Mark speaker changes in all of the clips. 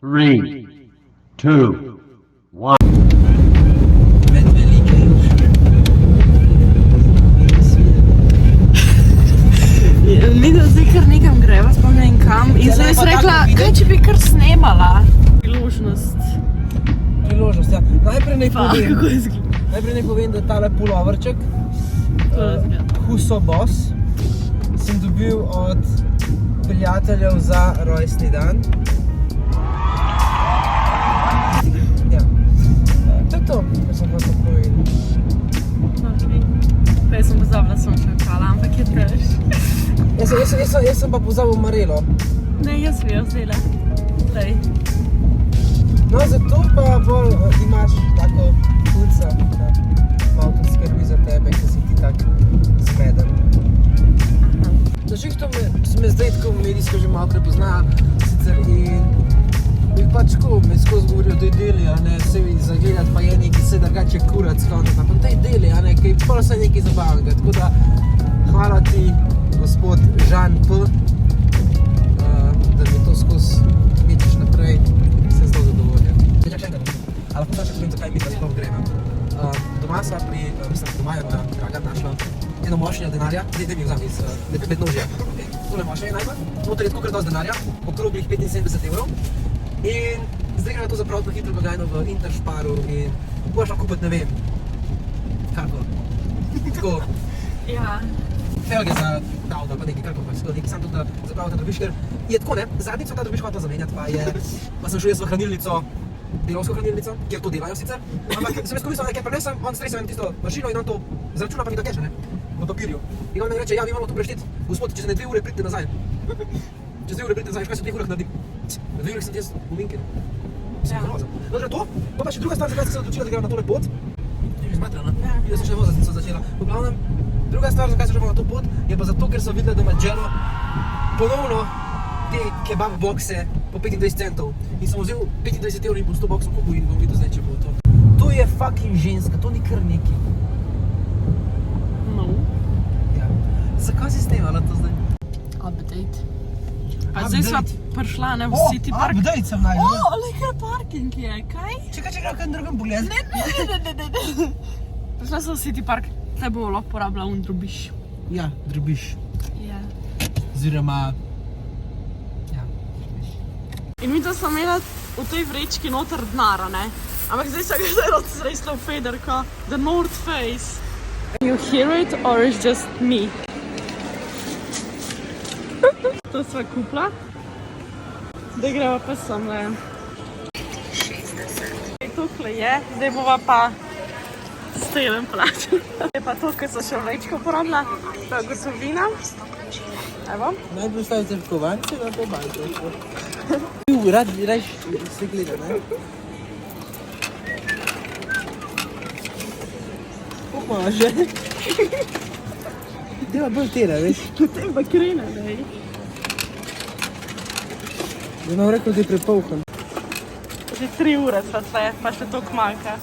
Speaker 1: 3, 2, 1.
Speaker 2: Mi da zdaj kar nekam greva, spomnim kam. In sem jaz rekla, kaj če bi kar snemala? Priložnost.
Speaker 3: Priložnost, ja. Najprej naj
Speaker 2: Kako je zgleda?
Speaker 3: povem, da tale puloverček Huso Boss sem dobil od prijateljev za rojstni dan. Ja. To je to, kar sem hotel povedati.
Speaker 2: Prej sem pozabila sončakala, ampak je tež.
Speaker 3: Jaz sem pa pozabil Marelo.
Speaker 2: Ne, jaz bi jo vzela. Daj.
Speaker 3: No, zato pa bolj imaš tako punca, da malo tudi skrbi za tebe, ko si ti tak zmeden. Zašihto me zdaj tako medijsko že malo prepozna, sicer in jih pač tako me skozi govorijo, da je deli, a ne, vse zagledati pa je neki se drugače kurac, ampak da je deli, a ne, kaj pol vse nekaj zabavnega, tako da hvala ti, gospod Žan P, da mi to skozi mečeš naprej, sem zelo zadovoljen. Čak še enkrat, ali lahko še povem, zakaj mi ta sploh gremo. Doma sva doma je moja draga našla eno mošnjo denarja, zdaj mi vzam iz mednožja. Tole mošnje je najbolj, noter je tako kar dosti denarja, okroglih 75 evrov. In zdaj gremo to zapraviti na hitro blagajno v Interšparu in boš lahko kupiti, ne vem, karko. Tako,
Speaker 2: Ja.
Speaker 3: felge za tavno, pa nekaj karko, nekaj sam tudi da zapraviti ta drobiš, ker je tako, ne, zadnjič sva ta drobiš hotela zamenjati, pa sem šel jaz v hranilnico, delovsko hranilnico, kjer to delajo sicer, ampak sem jaz ko mislil, ker prinesem, on stresem tisto mašino in on to zračuna pa mi da keša, ne, v papirju. In on mi reče, ja, mi moramo to prešteti, gospod, če se ne 2 ure pridite nazaj. Čez 2 ure pridite nazaj, kaj se v 2 urah naredim? V 2 urah sem ti jaz v minke. Sem grozan. No, to, pa še druga stvar, zakaj sem se odločila, da grem na tole pot. Ti že smatrala, ne? Ja. Jaz sem še voziti, sem začela. V glavnem, druga stvar, zakaj sem šel na to pot, je pa zato, ker so videli, da ima Jello ponovno te kebab bokse po 25 centov. In sem vzel 25 evrov in bom 100 boksov kupil in bom videl zdaj, če bo to. To je fucking ženska, to ni kar neki.
Speaker 2: No.
Speaker 3: Ja. Zakaj si snemala to zdaj?
Speaker 2: Update. Pa zdaj sva prišla, ne, v City Park.
Speaker 3: Update sem našel.
Speaker 2: Ale kar parking je, kaj?
Speaker 3: Čekaj, v kakšnem drugem bolezni.
Speaker 2: Ne. Prišla sem v City Park, tle bomo lahko porabila drobiš.
Speaker 3: Ja, drobiš.
Speaker 2: Ja.
Speaker 3: Oziroma...
Speaker 2: In mi to smo imela v tej vrečki noter denara, ne? Ampak zdaj sem ga zelo zresla v Federko. The North Face. You hear it or is just me? To sva kupila. Zdaj greva pa sem, ne. Tukle je, zdaj bova pa s telem plačala. Je pa to, ker sem še vrečko porabila. To je gotovina. Evo.
Speaker 3: Najbolj stavite v kovance na to banko. Rad se gleda, ne? Pomaže. Deva bolj tera, veš?
Speaker 2: Potem pa krene, ne.
Speaker 3: Da nam rekel, da je prepolhan.
Speaker 2: Že 3 ure sva tle, pa še toliko manjka.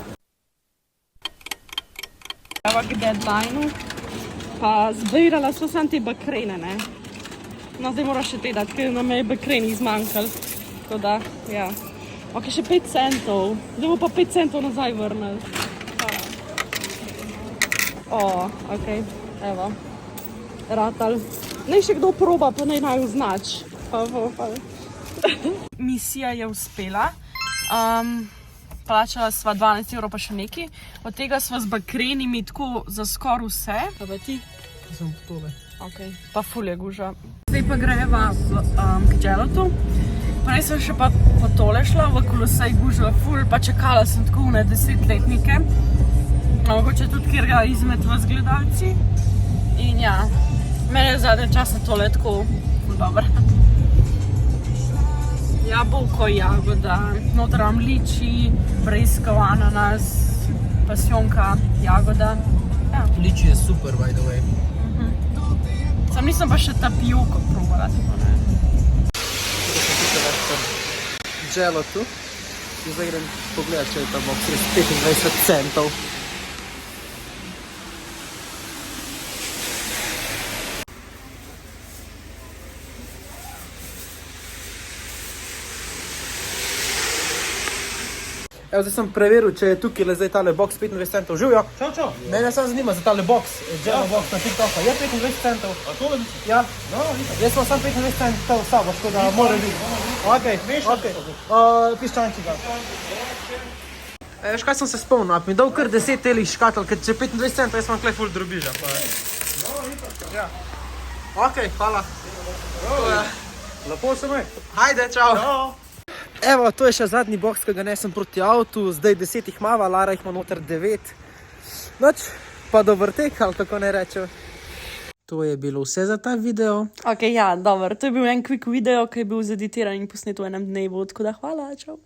Speaker 2: Evo k deadlineu, pa zbirala sva sam te bakrene, ne. No, zdaj moraš še te dati, ker nam je bakreni zmanjkal. Tako da, ja. Ok, še 5 centov. Zdaj bo pa 5 centov nazaj vrnil. Ok, evo. Ratal. Naj še kdo proba, pa naj označ. Misija je uspela. Plačala sva 12 evrov pa še neki. Od tega sva z bakrenimi tako za skoraj vse. Pa pa ti?
Speaker 3: Sem tole.
Speaker 2: Ok, pa ful je guža. Zdaj pa greva k Jellotu. Prej sem še pa po tole šla, v Kolosej gužila ful, pa čakala sem tako ne 10-letnike. Mogoče tudi kjerga izmed vas gledalci. In ja, mene je zadnje čase tole tako ful dobro. Jabolko, jagoda, noter imam liči, breskov, ananas, pasijonka, jagoda. Ja.
Speaker 3: Liči je super, by the way.
Speaker 2: Sam nisem pa še tapijoko probala, tako ne.
Speaker 3: Jello tu. Zdaj grem pogledat, če je ta boks res 25 centov. Evo, zdaj sem preveril, če je tukaj le zdaj tale box 25 centov. Živijo?
Speaker 4: Čau.
Speaker 3: Mene samo zanima za tale box, Jello box na TikToku. Je 25 centov?
Speaker 4: A tole misliš?
Speaker 3: Ja. Jaz sem sam 25 centov sabo, tako da mora biti. Okej. Piščanček ga. Veš, kaj sem se spomnil, mi dal kar 10 telih škatel, ker če 25 centov, jaz imam klej ful drobiža. Ja. Okej, hvala.
Speaker 4: Lepo se maj.
Speaker 3: Hajde, čau.
Speaker 4: Čau.
Speaker 3: Evo, to je še zadnji boks, ki ga nesem proti avtu, zdaj 10 jih mava, Lara jih ima noter 9. Noč, pa dober tek, ali kako ne rečem. To je bilo vse za ta video.
Speaker 2: Ok, ja, dobro, to je bil en quick video, ki je bil zeditiran in posnet v enem dnevu, tako da hvala, čau.